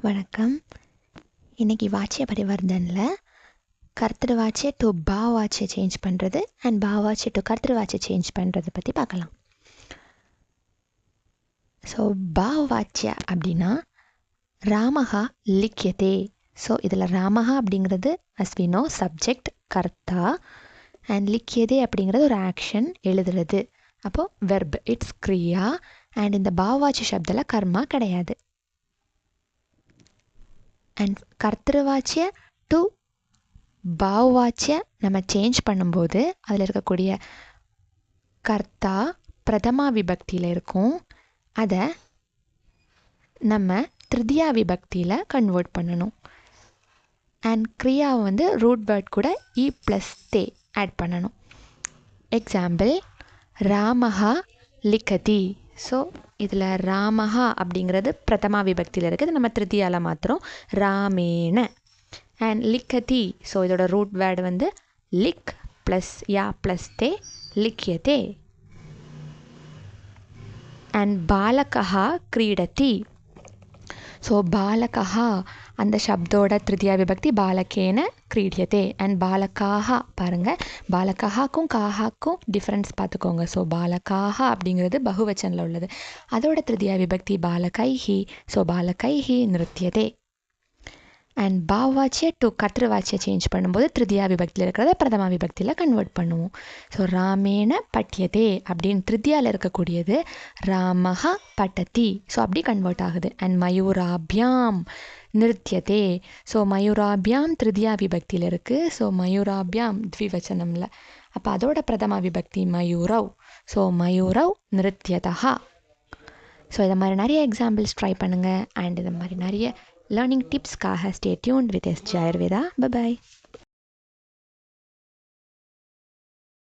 வணக்கம். இன்னைக்கு வாச்சிய பரிவர்த்தனில் கர்த்திருவாச்சிய to பாவாச்சிய change பண்ணுறது அண்ட் பாவாச்சிய டு கர்த்திருவாச்சிய சேஞ்ச் பண்ணுறது பற்றி பார்க்கலாம். ஸோ பாவாச்சிய அப்படின்னா ராமஹா லிக்கியதே. ஸோ இதில் ராமஹா அப்படிங்கிறது அஸ்வினோ சப்ஜெக்ட் கர்த்தா அண்ட் லிக்கியதே அப்படிங்கிறது ஒரு ஆக்ஷன் எழுதுறது. அப்போது வெர்ப் இட்ஸ் கிரியா அண்ட் இந்த பாவாச்சிய சப்தில் கர்மா கிடையாது. அண்ட் கர்த்திருவாச்சிய டு பாவவாச்சிய நம்ம சேஞ்ச் பண்ணும்போது அதில் இருக்கக்கூடிய கர்த்தா பிரதமா விபக்தியில் இருக்கும். அதை நம்ம திருதியா விபக்தியில் கன்வெர்ட் பண்ணணும். அண்ட் கிரியாவை ரூட் வேர்ட் கூட இ ப்ளஸ் தே ஆட் பண்ணணும். எக்ஸாம்பிள் ராமஹா லிக்கதி. ஸோ இதில் ராமஹா அப்படிங்கிறது பிரதமா விபக்தியில் இருக்குது. நம்ம திருத்தியால் மாத்திரம் ராமேன. அண்ட் லிக்கதி, ஸோ இதோட ரூட் வேர்டு லிக் ப்ளஸ் யா ப்ளஸ் தே லிக்கியதே. அண்ட் பாலகா கிரீடதி. ஸோ பாலகா அந்த சப்தோட திருத்தியா விபக்தி பாலகேன கிரீடியதே. அண்ட் பாலகாஹா பாருங்கள், பாலகாஹாக்கும் காஹாக்கும் டிஃப்ரென்ஸ் பார்த்துக்கோங்க. ஸோ பாலகாஹா அப்படிங்கிறது பகுவச்சனில் உள்ளது. அதோட திருத்தியா விபக்தி பாலகைஹி. ஸோ பாலகைஹி நிருத்தியதே. அண்ட் பாவவாச்சிய டு கர்த்திருவாச்சிய சேஞ்ச் பண்ணும்போது திருத்தியா விபக்தியில் இருக்கிறத பிரதமா விபக்தியில் கன்வெர்ட் பண்ணுவோம். ஸோ ராமேன பட்யதே அப்படின்னு திருத்தியாவில் இருக்கக்கூடியது ராமஹா பட்டதி. ஸோ அப்படி கன்வெர்ட் ஆகுது. அண்ட் மயூராபியாம் நிருத்தியதே. ஸோ மயூராபியாம் திருத்தியா விபக்தியில் இருக்குது. ஸோ மயூராபியாம் த்விவச்சனமில். அப்போ அதோட பிரதமா விபக்தி மயூரவ். ஸோ மயூரவ் நிருத்தியதா. ஸோ இதை மாதிரி நிறைய எக்ஸாம்பிள்ஸ் ட்ரை பண்ணுங்கள். அண்ட் இது மாதிரி நிறைய learning tips ka stay tuned with SJ Ayurveda. Bye bye.